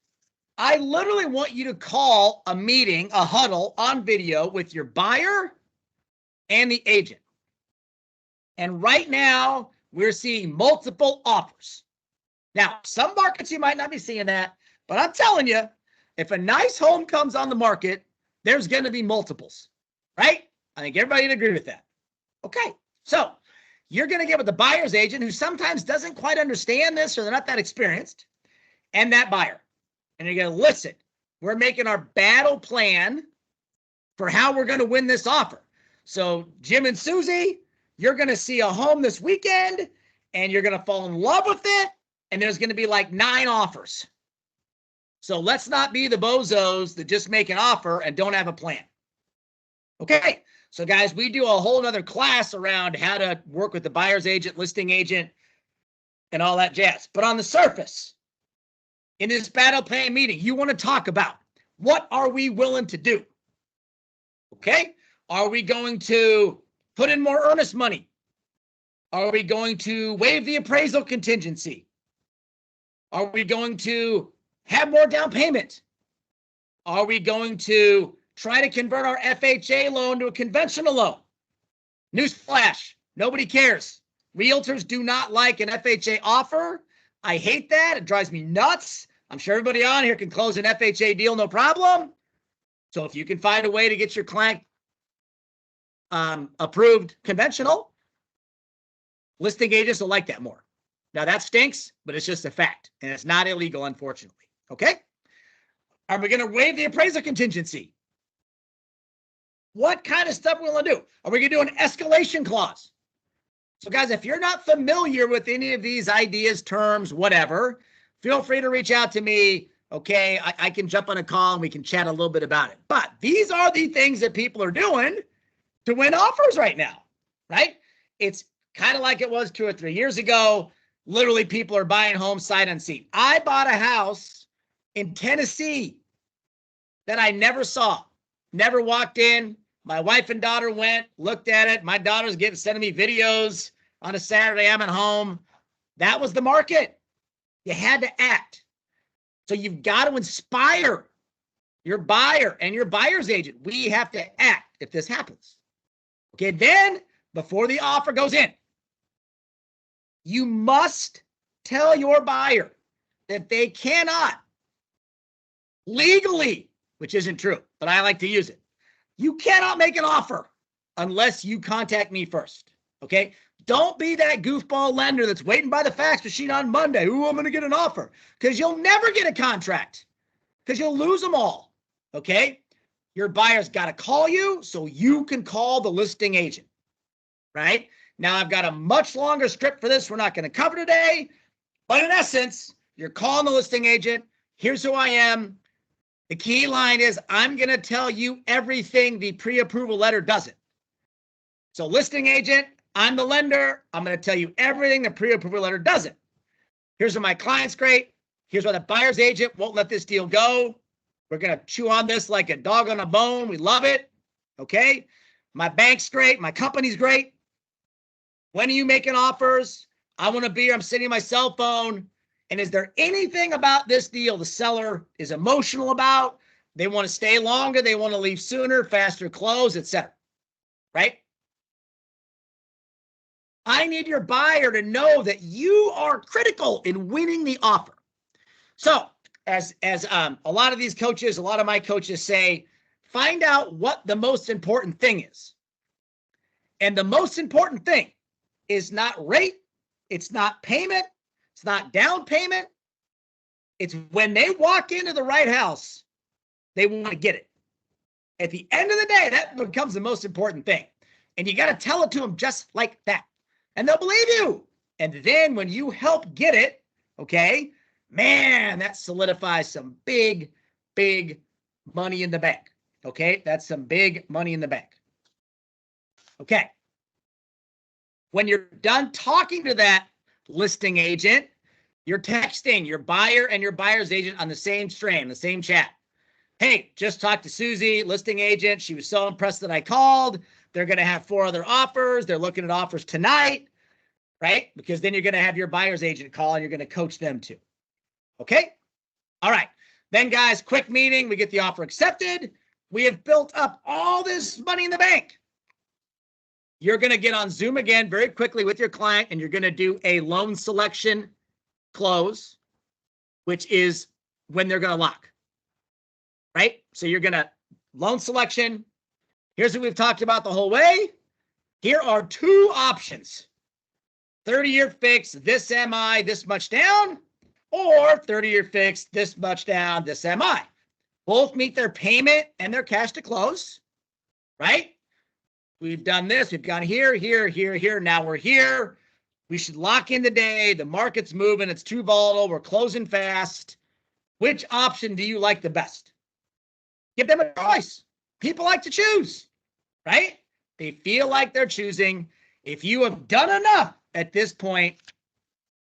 I literally want you to call a meeting, a huddle on video with your buyer and the agent. And right now, we're seeing multiple offers. Now, some markets you might not be seeing that, but I'm telling you, if a nice home comes on the market, there's going to be multiples, right? I think everybody would agree with that. Okay, so you're going to get with the buyer's agent who sometimes doesn't quite understand this or they're not that experienced, and that buyer. And you're going to listen. We're making our battle plan for how we're going to win this offer. So Jim and Susie, you're going to see a home this weekend and you're going to fall in love with it. And there's going to be like 9 offers. So let's not be the bozos that just make an offer and don't have a plan. Okay. So guys, we do a whole nother class around how to work with the buyer's agent, listing agent, and all that jazz. But on the surface, in this battle plan meeting, you want to talk about what are we willing to do? Okay. Are we going to put in more earnest money? Are we going to waive the appraisal contingency? Are we going to have more down payment? Are we going to try to convert our FHA loan to a conventional loan? Newsflash, nobody cares. Realtors do not like an FHA offer. I hate that. It drives me nuts. I'm sure everybody on here can close an FHA deal, no problem. So if you can find a way to get your client approved conventional, listing agents will like that more. Now that stinks, but it's just a fact, and it's not illegal, unfortunately. Okay? Are we going to waive the appraisal contingency? What kind of stuff are we going to do? Are we going to do an escalation clause? So guys, if you're not familiar with any of these ideas, terms, whatever, feel free to reach out to me. Okay, I can jump on a call and we can chat a little bit about it. But these are the things that people are doing to win offers right now, right? It's kind of like it was 2 or 3 years ago. Literally, people are buying homes sight unseen. I bought a house in Tennessee that I never saw, never walked in. My wife and daughter went, looked at it. My daughter's sending me videos on a Saturday. I'm at home. That was the market. You had to act. So you've got to inspire your buyer and your buyer's agent. We have to act if this happens. Okay, then before the offer goes in, you must tell your buyer that they cannot legally, which isn't true, but I like to use it. You cannot make an offer unless you contact me first. Okay? Don't be that goofball lender that's waiting by the fax machine on Monday. Ooh, I'm going to get an offer. Because you'll never get a contract. Because you'll lose them all. Okay? Your buyer's got to call you so you can call the listing agent. Right? Now, I've got a much longer script for this we're not going to cover today. But in essence, you're calling the listing agent. Here's who I am. The key line is, I'm going to tell you everything the pre-approval letter doesn't. So listing agent, I'm the lender. I'm going to tell you everything the pre-approval letter doesn't. Here's why my client's great. Here's why the buyer's agent won't let this deal go. We're going to chew on this like a dog on a bone. We love it. Okay? My bank's great. My company's great. When are you making offers? I want to be here. I'm sitting on my cell phone. And is there anything about this deal the seller is emotional about? They want to stay longer. They want to leave sooner, faster close, etc. Right? I need your buyer to know that you are critical in winning the offer. So as a lot of these coaches, a lot of my coaches say, find out what the most important thing is. And the most important thing is not rate. It's not payment. It's not down payment. It's when they walk into the right house, they want to get it. At the end of the day, that becomes the most important thing. And you got to tell it to them just like that. And they'll believe you. And then when you help get it, okay, man, that solidifies some big, big money in the bank. Okay, that's some big money in the bank. Okay. When you're done talking to that listing agent, you're texting your buyer and your buyer's agent on the same stream, the same chat. Hey, just talked to Susie, listing agent. She was so impressed that I called. They're going to have 4 other offers. They're looking at offers tonight, right? Because then you're going to have your buyer's agent call and you're going to coach them too. Okay? All right. Then, guys, quick meeting. We get the offer accepted. We have built up all this money in the bank. You're going to get on Zoom again very quickly with your client, and you're going to do a loan selection close, which is when they're going to lock, right? So you're going to loan selection. Here's what we've talked about the whole way. Here are 2 options. 30-year fix, this MI, this much down, or 30-year fix, this much down, this MI. Both meet their payment and their cash to close, right? We've done this. We've gone here, here, here, here. Now we're here. We should lock in the day. The market's moving. It's too volatile. We're closing fast. Which option do you like the best? Give them a choice. People like to choose, right? They feel like they're choosing. If you have done enough at this point,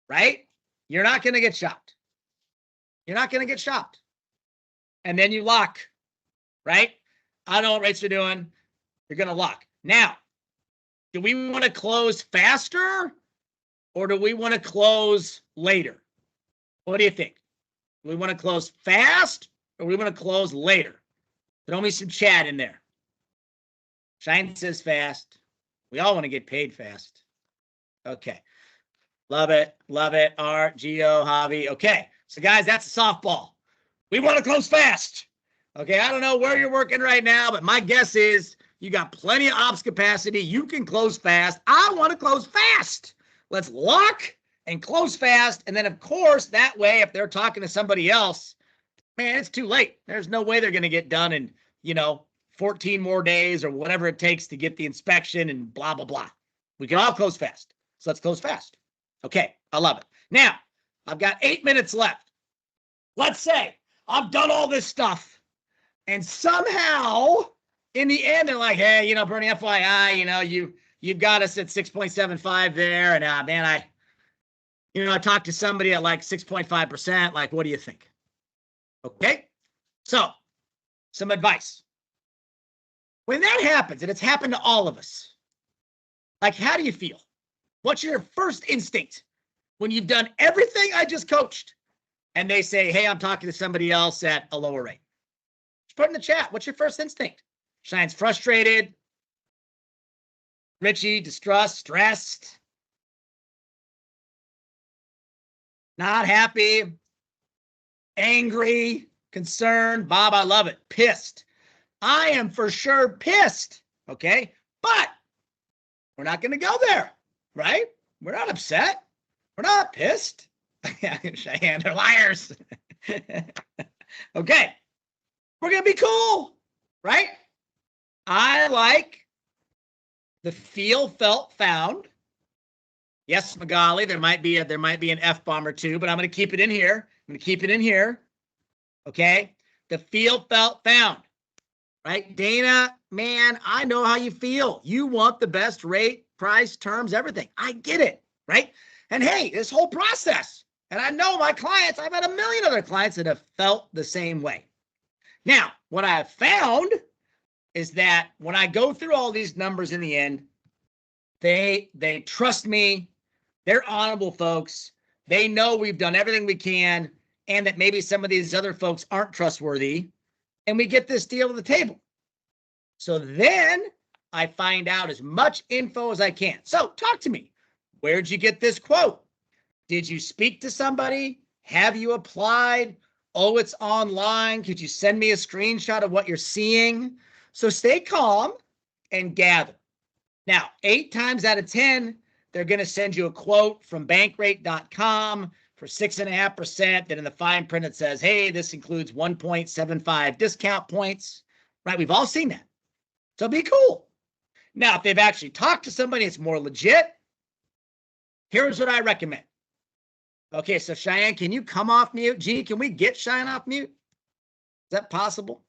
right, you're not going to get shopped. You're not going to get shopped. And then you lock, right? I don't know what rates are doing. You're going to lock. Now, do we want to close faster or do we want to close later? What do you think? Do we want to close fast or do we want to close later? Throw me some chat in there. Shine says fast. We all want to get paid fast. Okay. Love it. Love it. Art, Geo, Hobby. Okay. So, guys, that's a softball. We want to close fast. Okay. I don't know where you're working right now, but my guess is you got plenty of ops capacity. You can close fast. I want to close fast. Let's lock and close fast. And then, of course, that way, if they're talking to somebody else, man, it's too late. There's no way they're going to get done in, 14 more days or whatever it takes to get the inspection and blah, blah, blah. We can all close fast. So let's close fast. Okay. I love it. Now, I've got 8 minutes left. Let's say I've done all this stuff and somehow in the end, they're like, hey, Bernie, FYI, you've got us at 6.75 there. And man, I talked to somebody at like 6.5%. Like, what do you think? Okay. So some advice. When that happens, and it's happened to all of us, like, how do you feel? What's your first instinct when you've done everything I just coached and they say, hey, I'm talking to somebody else at a lower rate? Just put in the chat. What's your first instinct? Shine's frustrated. Richie, distrust, stressed. Not happy. Angry. Concerned. Bob, I love it. Pissed. I am for sure pissed. Okay. But we're not going to go there, right? We're not upset. We're not pissed. Cheyenne, they're liars. Okay. We're going to be cool, right? I like the feel, felt, found. Yes, Magali, there might be an F-bomb or two, but I'm going to keep it in here. I'm going to keep it in here. Okay. The feel, felt, found. Right? Dana, man, I know how you feel. You want the best rate, price, terms, everything. I get it. Right? And hey, this whole process, and I know my clients, I've had a million other clients that have felt the same way. Now, what I have found is that when I go through all these numbers in the end, they trust me. They're honorable folks. They know we've done everything we can and that maybe some of these other folks aren't trustworthy, and we get this deal to the table. So then I find out as much info as I can. So talk to me. Where'd you get this quote? Did you speak to somebody? Have you applied? Oh, it's online. Could you send me a screenshot of what you're seeing? So stay calm and gather. Now, 8 times out of 10, they're going to send you a quote from bankrate.com for 6.5%. Then in the fine print, it says, hey, this includes 1.75 discount points, right? We've all seen that. So be cool. Now, if they've actually talked to somebody, it's more legit. Here's what I recommend. Okay, so Cheyenne, can you come off mute? G, can we get Cheyenne off mute? Is that possible?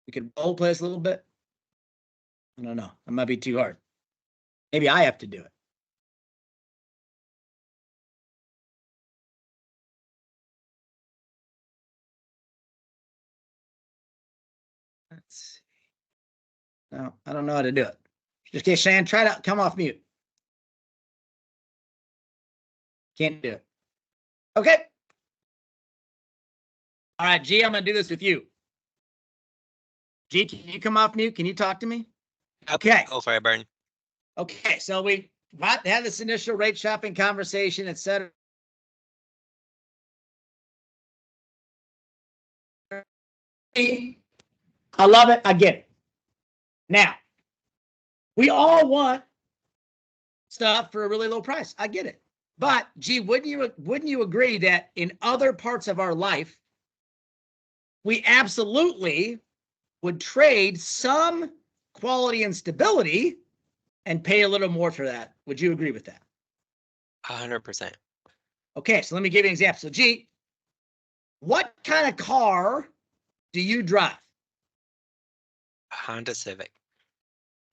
We could role play this a little bit. I don't know. That might be too hard. Maybe I have to do it. Let's see. No, I don't know how to do it. Just in case, Cheyenne, try to come off mute. Can't do it. Okay. All right, G, I'm going to do this with you. G, can you come off mute? Can you talk to me? Okay. Go for it, Burn. Okay, so we had this initial rate shopping conversation, etc. I love it. I get it. Now, we all want stuff for a really low price. I get it. But gee, wouldn't you agree that in other parts of our life, we absolutely would trade some quality and stability and pay a little more for that? Would you agree with that? 100%. Okay, so let me give you an example. So, G, what kind of car do you drive? Honda Civic.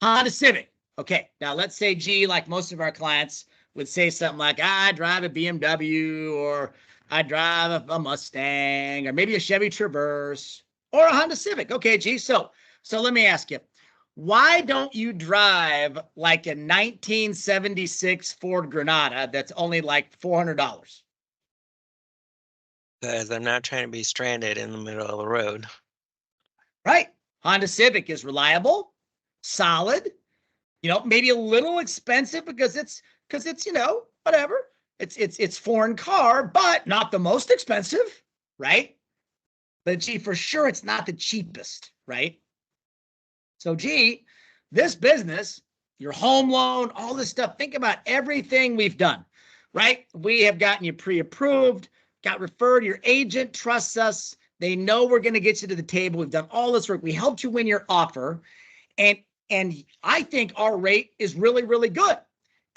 Honda Civic. Okay, now let's say, G, like most of our clients would say something like, I drive a BMW, or I drive a Mustang, or maybe a Chevy Traverse, or a Honda Civic. Okay, G, so let me ask you, why don't you drive like a 1976 Ford Granada that's only like $400? Because I'm not trying to be stranded in the middle of the road. Right. Honda Civic is reliable, solid, maybe a little expensive because it's, whatever. It's foreign car, but not the most expensive, right? But gee, for sure, it's not the cheapest, right? So gee, this business, your home loan, all this stuff, think about everything we've done, right? We have gotten you pre-approved, got referred, your agent trusts us. They know we're going to get you to the table. We've done all this work. We helped you win your offer. And I think our rate is really, really good.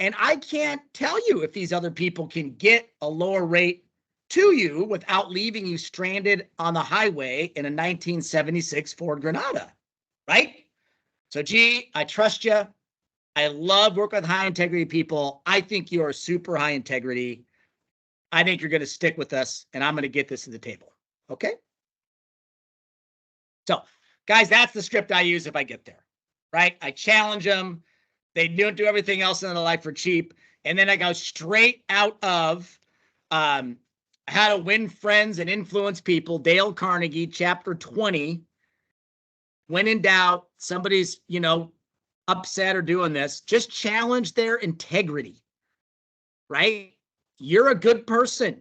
And I can't tell you if these other people can get a lower rate to you without leaving you stranded on the highway in a 1976 Ford Granada, right? So, gee, I trust you. I love working with high integrity people. I think you are super high integrity. I think you're going to stick with us, and I'm going to get this to the table. Okay? So, guys, that's the script I use if I get there, right? I challenge them. They don't do everything else in their life for cheap. And then I go straight out of How to Win Friends and Influence People, Dale Carnegie, chapter 20. When in doubt, somebody's, upset or doing this, just challenge their integrity, right? You're a good person.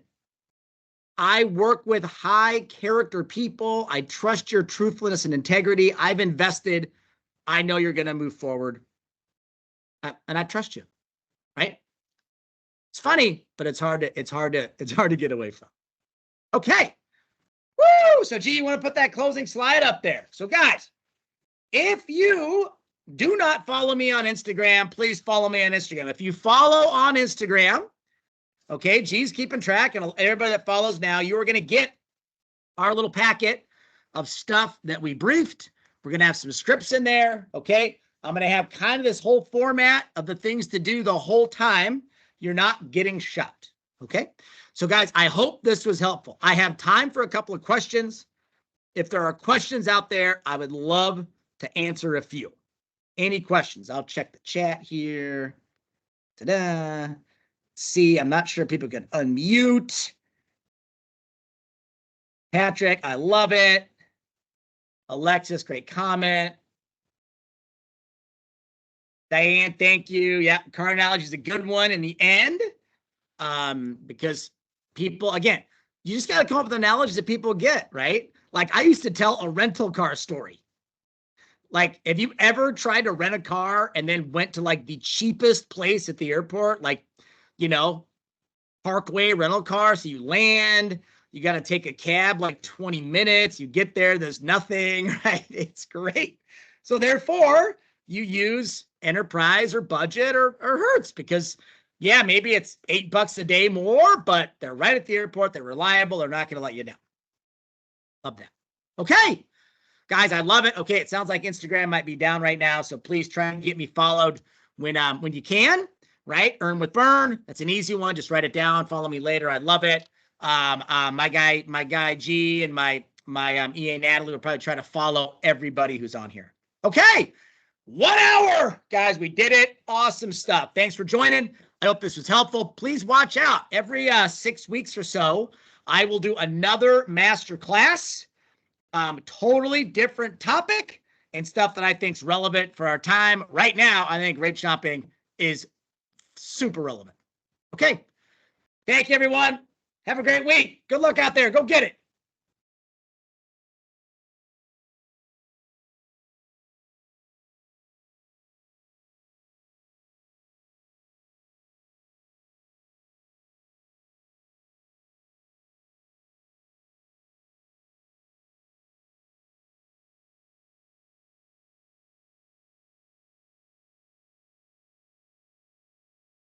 I work with high character people. I trust your truthfulness and integrity. I've invested. I know you're going to move forward. And I trust you, right? It's funny, but it's hard to get away from. Okay. Woo! So, G, you want to put that closing slide up there. So, guys, if you do not follow me on Instagram, please follow me on Instagram. If you follow on Instagram, okay, G's keeping track, and everybody that follows now, you are going to get our little packet of stuff that we briefed. We're going to have some scripts in there, okay? I'm going to have kind of this whole format of the things to do the whole time you're not getting shot, okay? So, guys, I hope this was helpful. I have time for a couple of questions. If there are questions out there, I would love to answer a few. Any questions? I'll check the chat here. Ta-da. See, I'm not sure if people can unmute. Patrick, I love it. Alexis, great comment. Diane, thank you. Yeah, car analogy is a good one in the end, because people, again, you just got to come up with analogies that people get, right? Like I used to tell a rental car story. Like, have you ever tried to rent a car and then went to like the cheapest place at the airport? Like, you know, Parkway rental car. So you land, you got to take a cab like 20 minutes. You get there, there's nothing, right? It's great. So therefore, you use Enterprise or Budget or Hertz because, yeah, maybe it's $8 a day more, but they're right at the airport. They're reliable. They're not going to let you down. Love that. Okay. Guys, I love it. Okay, it sounds like Instagram might be down right now, so please try and get me followed when you can, right? Earn with Burn. That's an easy one. Just write it down. Follow me later. I love it. My guy G and my EA Natalie will probably try to follow everybody who's on here. Okay, 1 hour, guys. We did it. Awesome stuff. Thanks for joining. I hope this was helpful. Please watch out. Every 6 weeks or so, I will do another master class. Totally different topic and stuff that I think is relevant for our time. Right now, I think rate shopping is super relevant. Okay. Thank you, everyone. Have a great week. Good luck out there. Go get it.